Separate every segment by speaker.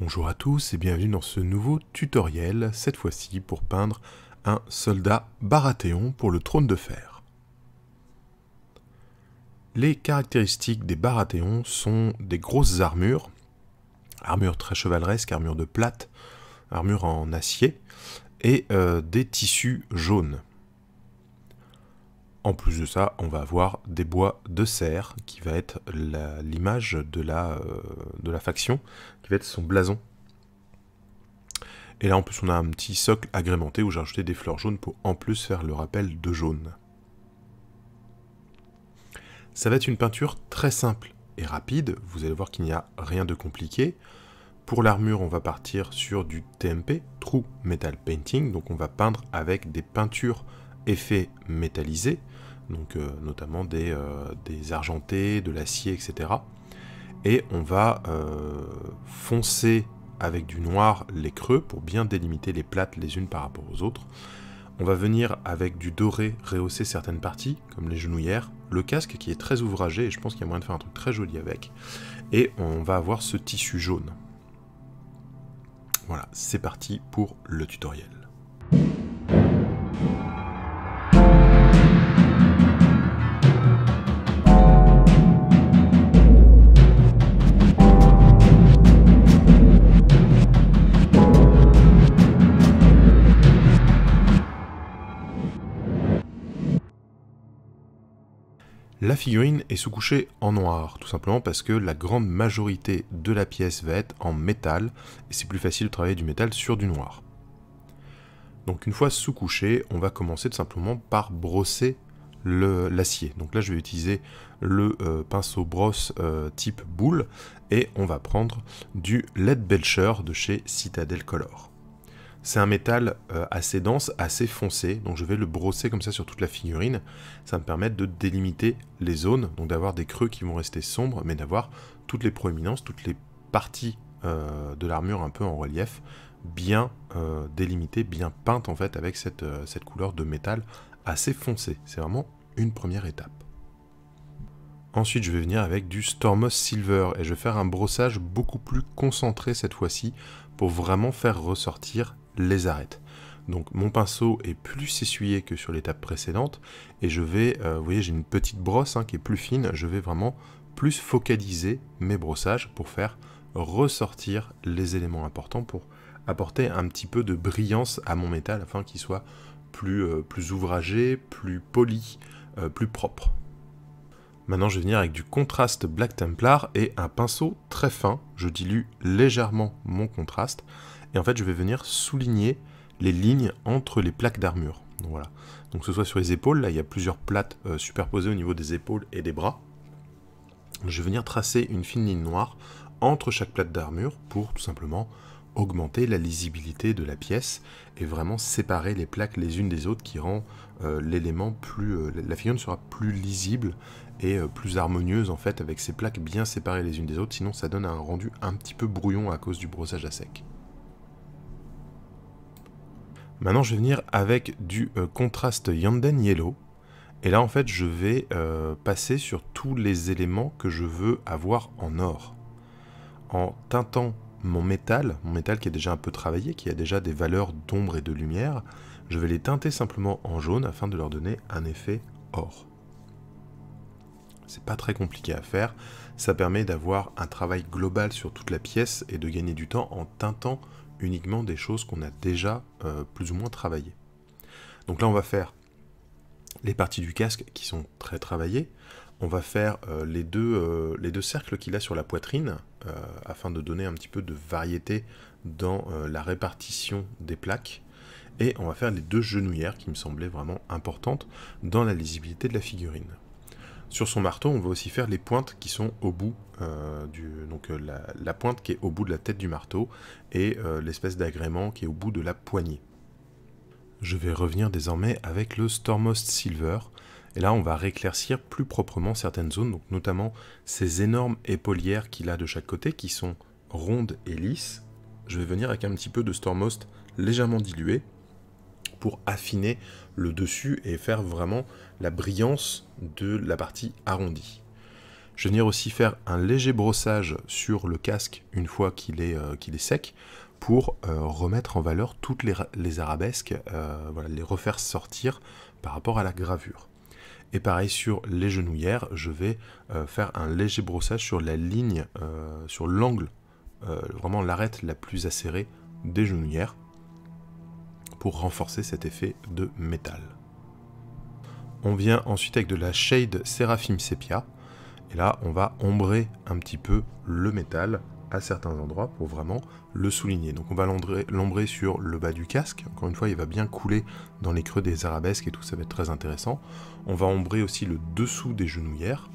Speaker 1: Bonjour à tous et bienvenue dans ce nouveau tutoriel, cette fois-ci pour peindre un soldat Baratheon pour le trône de fer. Les caractéristiques des Baratheons sont des grosses armures très chevaleresques, armures de plate, armures en acier, et des tissus jaunes. En plus de ça, on va avoir des bois de cerf, qui va être l'image de la faction, qui va être son blason. Et là, en plus, on a un petit socle agrémenté où j'ai rajouté des fleurs jaunes pour en plus faire le rappel de jaune. Ça va être une peinture très simple et rapide. Vous allez voir qu'il n'y a rien de compliqué. Pour l'armure, on va partir sur du TMP, True Metal Painting. Donc on va peindre avec des peintures effets métallisés, donc notamment des argentés, de l'acier, etc. Et on va foncer avec du noir les creux pour bien délimiter les plates les unes par rapport aux autres. On va venir avec du doré rehausser certaines parties, comme les genouillères, le casque qui est très ouvragé, et je pense qu'il y a moyen de faire un truc très joli avec. Et on va avoir ce tissu jaune. Voilà, c'est parti pour le tutoriel. La figurine est sous-couchée en noir, tout simplement parce que la grande majorité de la pièce va être en métal, et c'est plus facile de travailler du métal sur du noir. Donc une fois sous-couché, on va commencer tout simplement par brosser l'acier. Donc là je vais utiliser le pinceau brosse type boule, et on va prendre du Leadbelcher de chez Citadel Color. C'est un métal assez dense, assez foncé, donc je vais le brosser comme ça sur toute la figurine. Ça va me permettre de délimiter les zones, donc d'avoir des creux qui vont rester sombres, mais d'avoir toutes les proéminences, toutes les parties de l'armure un peu en relief, bien délimitées, bien peintes en fait, avec cette couleur de métal assez foncée. C'est vraiment une première étape. Ensuite, je vais venir avec du Stormos Silver, et je vais faire un brossage beaucoup plus concentré cette fois-ci, pour vraiment faire ressortir les arêtes. Donc mon pinceau est plus essuyé que sur l'étape précédente, et je vais, vous voyez, j'ai une petite brosse qui est plus fine, je vais vraiment plus focaliser mes brossages pour faire ressortir les éléments importants, pour apporter un petit peu de brillance à mon métal, afin qu'il soit plus ouvragé, plus poli, plus propre. Maintenant, je vais venir avec du contraste Black Templar et un pinceau très fin. Je dilue légèrement mon contraste. Et en fait, je vais venir souligner les lignes entre les plaques d'armure. Donc voilà. Donc que ce soit sur les épaules, là, il y a plusieurs plates superposées au niveau des épaules et des bras. Je vais venir tracer une fine ligne noire entre chaque plate d'armure pour tout simplement augmenter la lisibilité de la pièce et vraiment séparer les plaques les unes des autres, qui rend l'élément plus... la figurine sera plus lisible et plus harmonieuse en fait, avec ces plaques bien séparées les unes des autres, sinon ça donne un rendu un petit peu brouillon à cause du brossage à sec. Maintenant je vais venir avec du contraste Yanden Yellow, et là en fait je vais passer sur tous les éléments que je veux avoir en or, en teintant mon métal qui est déjà un peu travaillé, qui a déjà des valeurs d'ombre et de lumière. Je vais les teinter simplement en jaune afin de leur donner un effet or. C'est pas très compliqué à faire, ça permet d'avoir un travail global sur toute la pièce et de gagner du temps en teintant uniquement des choses qu'on a déjà plus ou moins travaillées. Donc là on va faire les parties du casque qui sont très travaillées. On va faire les deux cercles qu'il a sur la poitrine, afin de donner un petit peu de variété dans la répartition des plaques. Et on va faire les deux genouillères qui me semblaient vraiment importantes dans la lisibilité de la figurine. Sur son marteau, on va aussi faire les pointes qui sont au bout, la pointe qui est au bout de la tête du marteau, et l'espèce d'agrément qui est au bout de la poignée. Je vais revenir désormais avec le Stormos Silver, et là on va rééclaircir plus proprement certaines zones, donc notamment ces énormes épaulières qu'il a de chaque côté, qui sont rondes et lisses. Je vais venir avec un petit peu de Stormos légèrement dilué, pour affiner le dessus et faire vraiment la brillance de la partie arrondie. Je vais venir aussi faire un léger brossage sur le casque une fois qu'il est sec, pour remettre en valeur toutes les arabesques, voilà, les refaire sortir par rapport à la gravure. Et pareil sur les genouillères, je vais faire un léger brossage sur la ligne, sur l'angle, vraiment l'arête la plus acérée des genouillères, pour renforcer cet effet de métal. On vient ensuite avec de la Shade Seraphim Sepia, et là on va ombrer un petit peu le métal à certains endroits pour vraiment le souligner. Donc on va l'ombrer sur le bas du casque, encore une fois il va bien couler dans les creux des arabesques et tout, ça va être très intéressant. On va ombrer aussi le dessous des genouillères,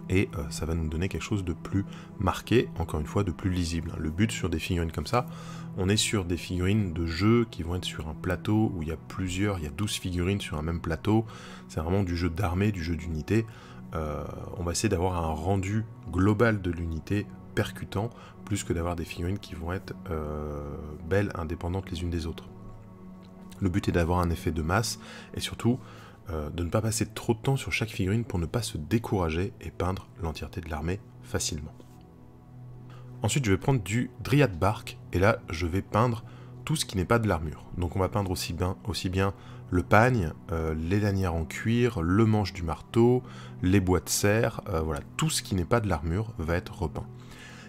Speaker 1: et ça va nous donner quelque chose de plus marqué, encore une fois de plus lisible. Le but sur des figurines comme ça, on est sur des figurines de jeu qui vont être sur un plateau où il y a 12 figurines sur un même plateau, c'est vraiment du jeu d'armée, du jeu d'unité. On va essayer d'avoir un rendu global de l'unité percutant, plus que d'avoir des figurines qui vont être belles, indépendantes les unes des autres. Le but est d'avoir un effet de masse, et surtout de ne pas passer trop de temps sur chaque figurine pour ne pas se décourager et peindre l'entièreté de l'armée facilement. Ensuite je vais prendre du Dryad Bark, et là je vais peindre tout ce qui n'est pas de l'armure. Donc on va peindre aussi bien le pagne, les lanières en cuir, le manche du marteau, les bois de serre, voilà, tout ce qui n'est pas de l'armure va être repeint.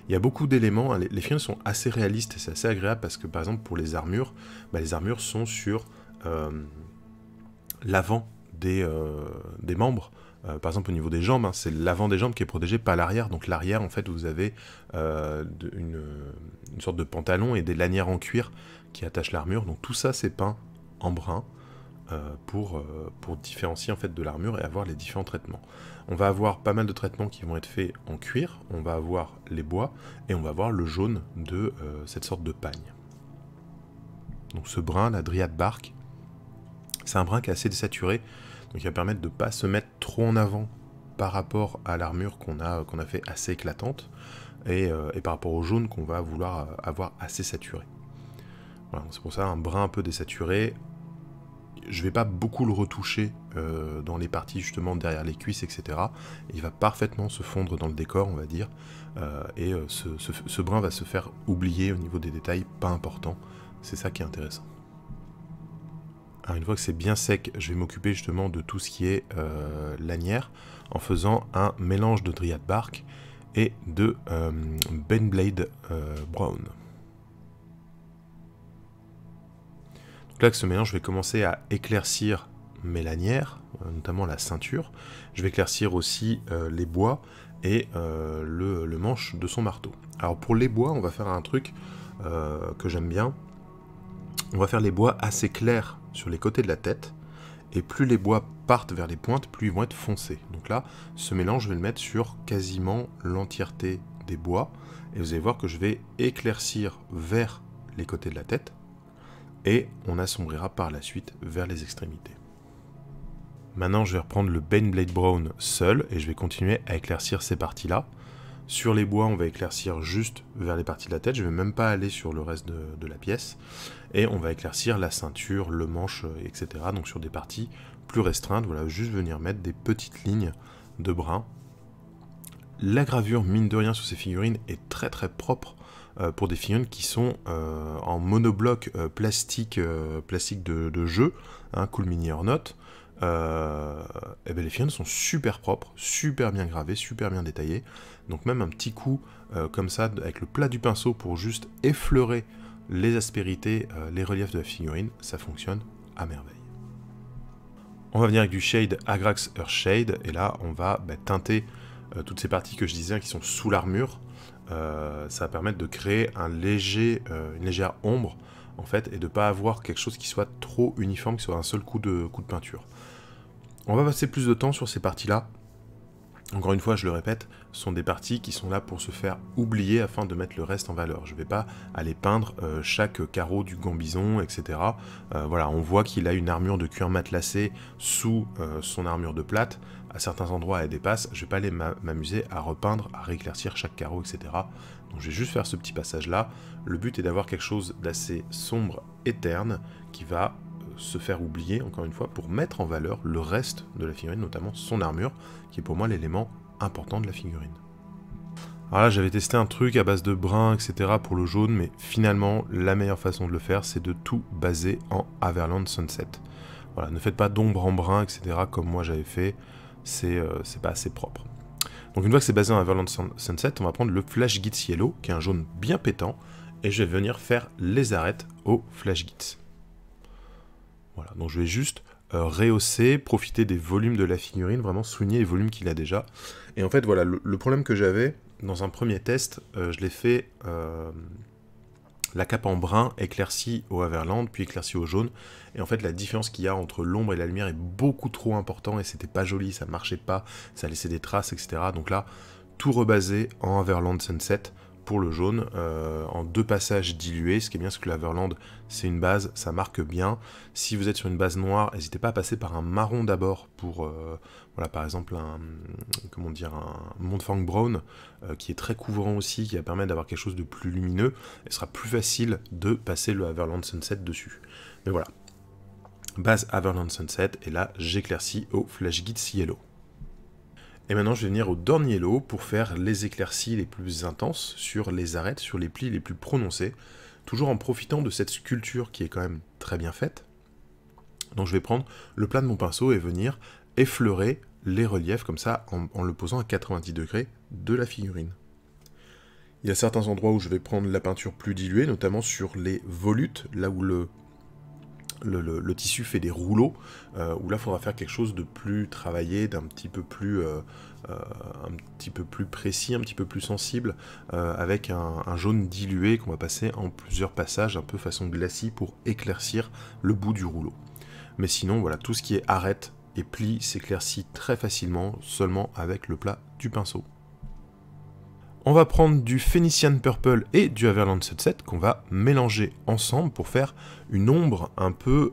Speaker 1: Il y a beaucoup d'éléments, hein, les figurines sont assez réalistes et c'est assez agréable parce que par exemple pour les armures sont sur l'avant des membres. Par exemple au niveau des jambes, hein, c'est l'avant des jambes qui est protégé, pas l'arrière. Donc l'arrière, en fait, vous avez une sorte de pantalon et des lanières en cuir qui attachent l'armure. Donc tout ça, c'est peint en brun pour différencier en fait de l'armure et avoir les différents traitements. On va avoir pas mal de traitements qui vont être faits en cuir, on va avoir les bois et on va avoir le jaune de cette sorte de pagne. Donc ce brun, la Dryad Bark, c'est un brun qui est assez désaturé, donc il va permettre de ne pas se mettre trop en avant par rapport à l'armure qu'on a fait assez éclatante, et par rapport au jaune qu'on va vouloir avoir assez saturé. Voilà, c'est pour ça un brun un peu désaturé. Je ne vais pas beaucoup le retoucher dans les parties justement derrière les cuisses, etc. Il va parfaitement se fondre dans le décor, on va dire, et ce brun va se faire oublier au niveau des détails pas importants. C'est ça qui est intéressant. Alors une fois que c'est bien sec, je vais m'occuper justement de tout ce qui est lanière en faisant un mélange de Dryad Bark et de Baneblade Brown. Donc là, avec ce mélange, je vais commencer à éclaircir mes lanières, notamment la ceinture. Je vais éclaircir aussi les bois et le manche de son marteau. Alors pour les bois, on va faire un truc que j'aime bien. On va faire les bois assez clairs sur les côtés de la tête, et plus les bois partent vers les pointes, plus ils vont être foncés. Donc là, ce mélange, je vais le mettre sur quasiment l'entièreté des bois, et vous allez voir que je vais éclaircir vers les côtés de la tête, et on assombrira par la suite vers les extrémités. Maintenant, je vais reprendre le Baneblade Brown seul, et je vais continuer à éclaircir ces parties-là. Sur les bois, on va éclaircir juste vers les parties de la tête, je ne vais même pas aller sur le reste de la pièce, et on va éclaircir la ceinture, le manche, etc. Donc sur des parties plus restreintes, voilà, juste venir mettre des petites lignes de brun. La gravure, mine de rien, sur ces figurines est très très propre pour des figurines qui sont en monobloc plastique de jeu, hein, Cool Mini or Not. Et ben les figurines sont super propres, super bien gravées, super bien détaillées. Donc même un petit coup comme ça, avec le plat du pinceau pour juste effleurer les aspérités, les reliefs de la figurine, ça fonctionne à merveille. On va venir avec du shade Agrax Earthshade, et là on va teinter toutes ces parties que je disais qui sont sous l'armure. Ça va permettre de créer une légère ombre en fait, et de ne pas avoir quelque chose qui soit trop uniforme, qui soit un seul coup de peinture. On va passer plus de temps sur ces parties-là. Encore une fois, je le répète, ce sont des parties qui sont là pour se faire oublier afin de mettre le reste en valeur. Je ne vais pas aller peindre chaque carreau du gambison, etc. Voilà, on voit qu'il a une armure de cuir matelassé sous son armure de plate. À certains endroits, elle dépasse. Je ne vais pas aller m'amuser à repeindre, à rééclaircir chaque carreau, etc. Donc je vais juste faire ce petit passage-là. Le but est d'avoir quelque chose d'assez sombre et terne qui va se faire oublier, encore une fois, pour mettre en valeur le reste de la figurine, notamment son armure, qui est pour moi l'élément important de la figurine. Alors là, j'avais testé un truc à base de brun, etc. pour le jaune, mais finalement, la meilleure façon de le faire, c'est de tout baser en Averland Sunset. Voilà, ne faites pas d'ombre en brun, etc. comme moi j'avais fait, c'est pas assez propre. Donc une fois que c'est basé en Averland Sunset, on va prendre le Flash Gitz Yellow, qui est un jaune bien pétant, et je vais venir faire les arêtes au Flash Gitz. Voilà, donc je vais juste rehausser, profiter des volumes de la figurine, vraiment souligner les volumes qu'il a déjà. Et en fait, voilà, le problème que j'avais, dans un premier test, je l'ai fait la cape en brun éclaircie au Averland, puis éclaircie au jaune. Et en fait, la différence qu'il y a entre l'ombre et la lumière est beaucoup trop importante, et c'était pas joli, ça marchait pas, ça laissait des traces, etc. Donc là, tout rebasé en Averland Sunset pour le jaune, en 2 passages dilués. Ce qui est bien, c'est que l'Averland, c'est une base, ça marque bien. Si vous êtes sur une base noire, n'hésitez pas à passer par un marron d'abord pour, voilà, par exemple, un Montfang Brown, qui est très couvrant aussi, qui va permettre d'avoir quelque chose de plus lumineux, et ce sera plus facile de passer le Averland Sunset dessus. Mais voilà, base Averland Sunset, et là, j'éclaircis au Flash Gitz Yellow. Et maintenant, je vais venir au Dorn Yellow pour faire les éclaircies les plus intenses sur les arêtes, sur les plis les plus prononcés, toujours en profitant de cette sculpture qui est quand même très bien faite. Donc je vais prendre le plat de mon pinceau et venir effleurer les reliefs comme ça, en le posant à 90 degrés de la figurine. Il y a certains endroits où je vais prendre la peinture plus diluée, notamment sur les volutes, là où le tissu fait des rouleaux, où là il faudra faire quelque chose de plus travaillé, d'un petit peu plus précis, un petit peu plus sensible, avec un jaune dilué qu'on va passer en plusieurs passages, un peu façon glacis, pour éclaircir le bout du rouleau. Mais sinon, voilà, tout ce qui est arête et pli s'éclaircit très facilement, seulement avec le plat du pinceau. On va prendre du Phoenician Purple et du Averland Sunset qu'on va mélanger ensemble pour faire une ombre un peu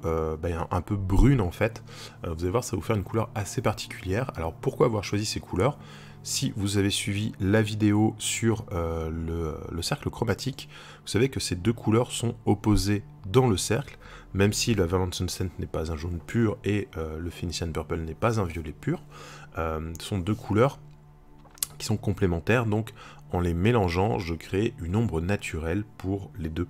Speaker 1: brune en fait. Vous allez voir, ça va vous faire une couleur assez particulière. Alors pourquoi avoir choisi ces couleurs? Si vous avez suivi la vidéo sur le cercle chromatique, vous savez que ces deux couleurs sont opposées dans le cercle, même si le Averland Sunset n'est pas un jaune pur et le Phoenician Purple n'est pas un violet pur. Ce sont deux couleurs qui sont complémentaires, donc en les mélangeant, je crée une ombre naturelle pour les deux.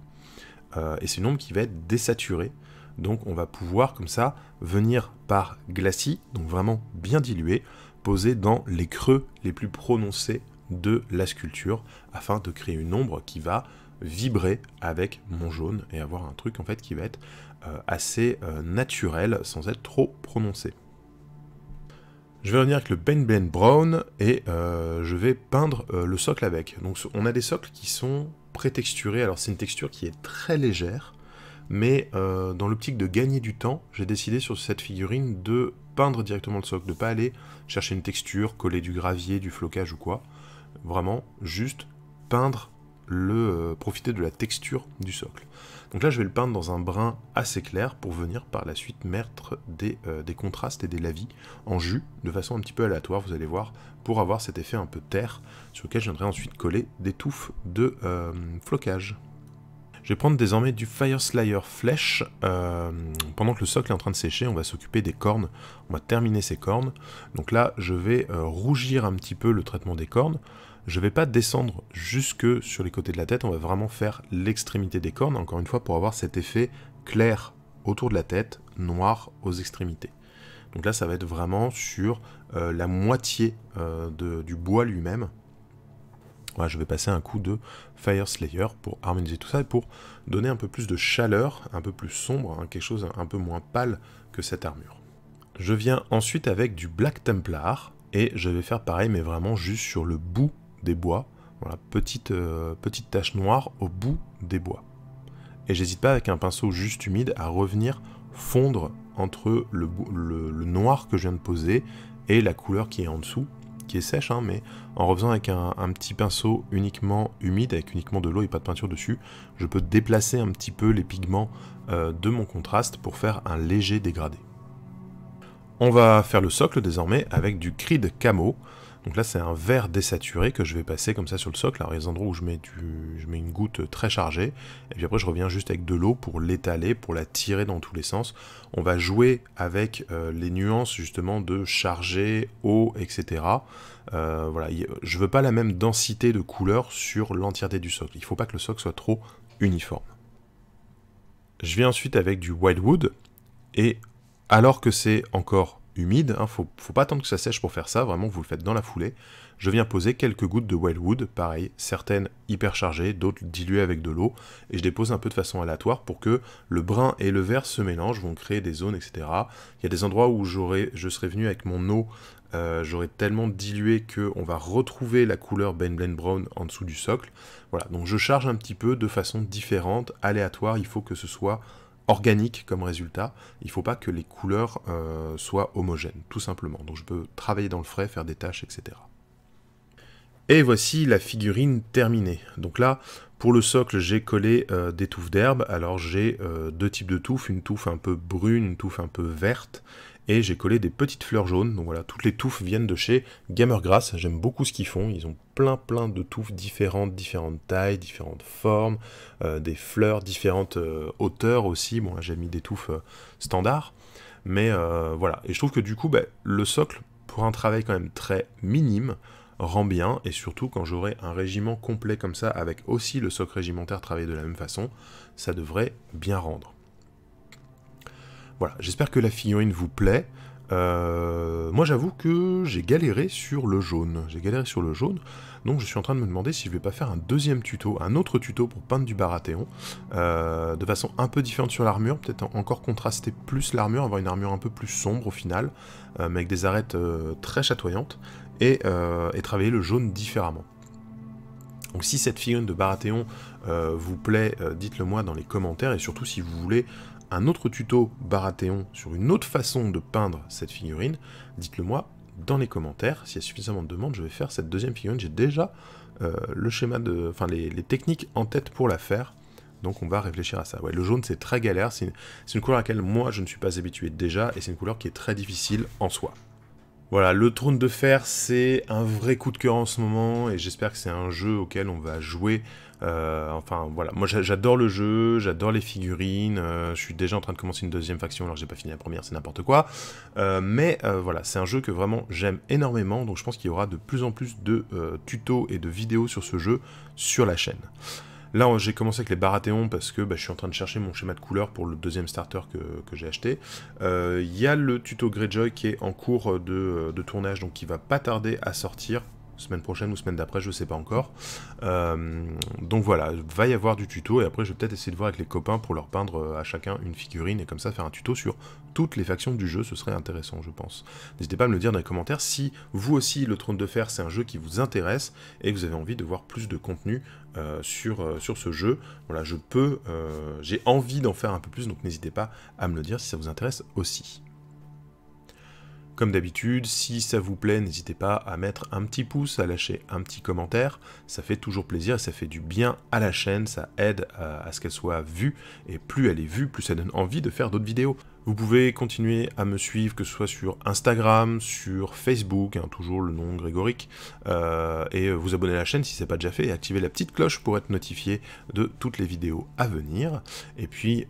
Speaker 1: Et c'est une ombre qui va être désaturée, donc on va pouvoir comme ça venir par glacis, donc vraiment bien dilué, poser dans les creux les plus prononcés de la sculpture, afin de créer une ombre qui va vibrer avec mon jaune et avoir un truc en fait qui va être assez naturel sans être trop prononcé. Je vais revenir avec le Paint Blend Brown et je vais peindre le socle avec. Donc on a des socles qui sont prétexturés, alors c'est une texture qui est très légère, mais dans l'optique de gagner du temps, j'ai décidé sur cette figurine de peindre directement le socle, de ne pas aller chercher une texture, coller du gravier, du flocage ou quoi. Vraiment, juste peindre, profiter de la texture du socle. Donc là, je vais le peindre dans un brun assez clair pour venir par la suite mettre des contrastes et des lavis en jus de façon un petit peu aléatoire, vous allez voir, pour avoir cet effet un peu terre sur lequel je viendrai ensuite coller des touffes de flocage. Je vais prendre désormais du Fire Slayer Flèche. Pendant que le socle est en train de sécher, on va s'occuper des cornes. On va terminer ces cornes. Donc là, je vais rougir un petit peu le traitement des cornes. Je ne vais pas descendre jusque sur les côtés de la tête, on va vraiment faire l'extrémité des cornes, encore une fois pour avoir cet effet clair autour de la tête, noir aux extrémités. Donc là ça va être vraiment sur la moitié du bois lui-même. Voilà, je vais passer un coup de Fire Slayer pour harmoniser tout ça et pour donner un peu plus de chaleur, un peu plus sombre, hein, quelque chose un peu moins pâle que cette armure. Je viens ensuite avec du Black Templar et je vais faire pareil mais vraiment juste sur le bout des bois, voilà, petite tache noire au bout des bois. Et j'hésite pas avec un pinceau juste humide à revenir fondre entre le noir que je viens de poser et la couleur qui est en dessous, qui est sèche, hein, mais en refaisant avec un petit pinceau uniquement humide, avec uniquement de l'eau et pas de peinture dessus, je peux déplacer un petit peu les pigments de mon contraste pour faire un léger dégradé. On va faire le socle désormais avec du Creed Camo. Donc là c'est un vert désaturé que je vais passer comme ça sur le socle. Alors il y a des endroits où je mets une goutte très chargée, et puis après je reviens juste avec de l'eau pour l'étaler, pour la tirer dans tous les sens. On va jouer avec les nuances justement de chargé, eau, etc. Voilà, je veux pas la même densité de couleur sur l'entièreté du socle. Il faut pas que le socle soit trop uniforme. Je viens ensuite avec du Wildwood, et alors que c'est encore humide, hein, faut pas attendre que ça sèche pour faire ça, vraiment vous le faites dans la foulée, je viens poser quelques gouttes de Wildwood, pareil, certaines hyper chargées, d'autres diluées avec de l'eau, et je dépose un peu de façon aléatoire pour que le brun et le vert se mélangent, vont créer des zones, etc. Il y a des endroits où je serais venu avec mon eau, j'aurais tellement dilué qu'on va retrouver la couleur Ben Blend Brown en dessous du socle. Voilà, donc je charge un petit peu de façon différente, aléatoire, il faut que ce soit organique comme résultat, il ne faut pas que les couleurs soient homogènes, tout simplement. Donc je peux travailler dans le frais, faire des tâches, etc. Et voici la figurine terminée. Donc là, pour le socle, j'ai collé des touffes d'herbe. Alors j'ai deux types de touffes, une touffe un peu brune, une touffe un peu verte, et j'ai collé des petites fleurs jaunes. Donc voilà, toutes les touffes viennent de chez Gamergrass. J'aime beaucoup ce qu'ils font. Ils ont plein de touffes différentes tailles, différentes formes, des fleurs, différentes hauteurs aussi. Bon là j'ai mis des touffes standards, mais voilà. Et je trouve que du coup, le socle, pour un travail quand même très minime, rend bien, et surtout quand j'aurai un régiment complet comme ça, avec aussi le socle régimentaire travaillé de la même façon, ça devrait bien rendre. Voilà, j'espère que la figurine vous plaît. Moi j'avoue que j'ai galéré sur le jaune, donc je suis en train de me demander si je vais pas faire un deuxième tuto, un autre tuto pour peindre du Baratheon, de façon un peu différente sur l'armure, peut-être encore contraster plus l'armure, avoir une armure un peu plus sombre au final, mais avec des arêtes très chatoyantes, et travailler le jaune différemment. Donc si cette figurine de Baratheon vous plaît, dites-le moi dans les commentaires, et surtout si vous voulez un autre tuto Baratheon sur une autre façon de peindre cette figurine, dites-le moi dans les commentaires. S'il y a suffisamment de demandes, je vais faire cette deuxième figurine. J'ai déjà le schéma les techniques en tête pour la faire, donc on va réfléchir à ça. Ouais, le jaune c'est très galère, c'est une couleur à laquelle moi je ne suis pas habitué déjà, et c'est une couleur qui est très difficile en soi. Voilà, le Trône de Fer, c'est un vrai coup de cœur en ce moment, et j'espère que c'est un jeu auquel on va jouer. Enfin, voilà, moi j'adore le jeu, j'adore les figurines, je suis déjà en train de commencer une deuxième faction alors que j'ai pas fini la première, c'est n'importe quoi. Mais voilà, c'est un jeu que vraiment j'aime énormément, donc je pense qu'il y aura de plus en plus de tutos et de vidéos sur ce jeu sur la chaîne. Là, j'ai commencé avec les Baratheon parce que je suis en train de chercher mon schéma de couleur pour le deuxième starter que j'ai acheté. Il y a le tuto Greyjoy qui est en cours de tournage, donc qui va pas tarder à sortir, semaine prochaine ou semaine d'après, je sais pas encore. Donc voilà, va y avoir du tuto, et après je vais peut-être essayer de voir avec les copains pour leur peindre à chacun une figurine, et comme ça faire un tuto sur toutes les factions du jeu, ce serait intéressant je pense. N'hésitez pas à me le dire dans les commentaires si vous aussi le Trône de Fer c'est un jeu qui vous intéresse, et que vous avez envie de voir plus de contenu sur ce jeu. Voilà, j'ai envie d'en faire un peu plus, donc n'hésitez pas à me le dire si ça vous intéresse aussi. Comme d'habitude, si ça vous plaît, n'hésitez pas à mettre un petit pouce, à lâcher un petit commentaire, ça fait toujours plaisir et ça fait du bien à la chaîne, ça aide à ce qu'elle soit vue, et plus elle est vue, plus ça donne envie de faire d'autres vidéos. Vous pouvez continuer à me suivre, que ce soit sur Instagram, sur Facebook, hein, toujours le nom Grégoric, et vous abonner à la chaîne si ce n'est pas déjà fait, et activer la petite cloche pour être notifié de toutes les vidéos à venir. Et puis,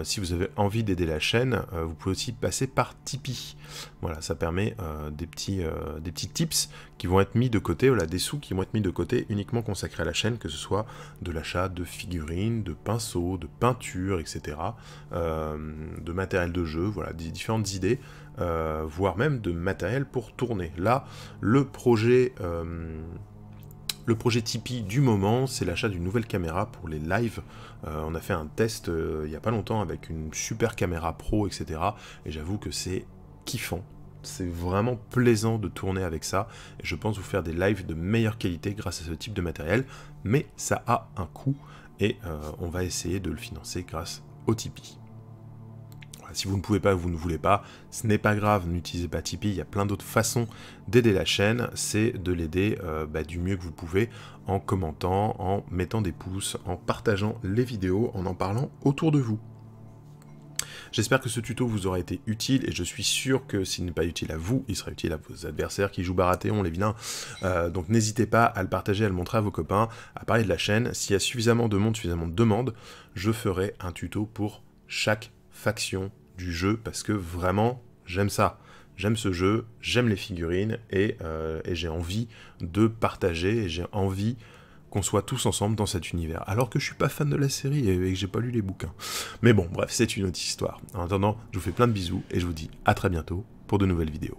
Speaker 1: si vous avez envie d'aider la chaîne, vous pouvez aussi passer par Tipeee. Voilà, ça permet des petits tips qui vont être mis de côté, voilà, des sous qui vont être mis de côté uniquement consacrés à la chaîne, que ce soit de l'achat de figurines, de pinceaux, de peintures, etc., de matériel de jeu, voilà, des différentes idées, voire même de matériel pour tourner. Là, le projet Tipeee du moment, c'est l'achat d'une nouvelle caméra pour les lives. On a fait un test il n'y a pas longtemps avec une super caméra pro, etc., et j'avoue que c'est kiffant. C'est vraiment plaisant de tourner avec ça, et je pense vous faire des lives de meilleure qualité grâce à ce type de matériel, mais ça a un coût, et on va essayer de le financer grâce au Tipeee. Voilà, si vous ne pouvez pas, vous ne voulez pas, ce n'est pas grave, n'utilisez pas Tipeee, il y a plein d'autres façons d'aider la chaîne, c'est de l'aider du mieux que vous pouvez, en commentant, en mettant des pouces, en partageant les vidéos, en parlant autour de vous. J'espère que ce tuto vous aura été utile, et je suis sûr que s'il n'est pas utile à vous, il sera utile à vos adversaires qui jouent Baratheon, les vilains. Donc n'hésitez pas à le partager, à le montrer à vos copains, à parler de la chaîne. S'il y a suffisamment de monde, suffisamment de demandes, je ferai un tuto pour chaque faction du jeu, parce que vraiment, j'aime ça. J'aime ce jeu, j'aime les figurines, et j'ai envie de partager, et j'ai envie qu'on soit tous ensemble dans cet univers. Alors que je suis pas fan de la série et que j'ai pas lu les bouquins. Mais bon, bref, c'est une autre histoire. En attendant, je vous fais plein de bisous, et je vous dis à très bientôt pour de nouvelles vidéos.